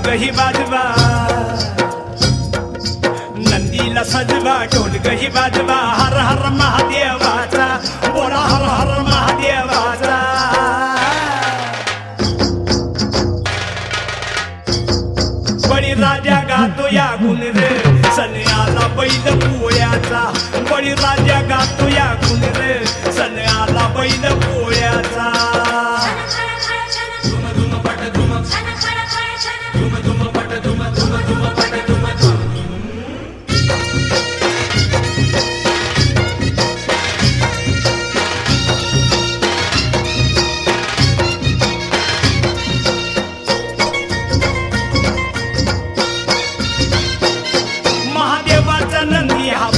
ढोलकही वाजवा, नंदीला सजवा ढोलकही वाजवा, हर हर महादेवाचा बोला हर हर महादेवाचा. बळीराजा गातो या गुण रे, सण आला बैल पोळ्याचा. बळीराजा गातो या गुण रे, सण आला बैल पोळ्याचा. महादेवाचा नंदी हा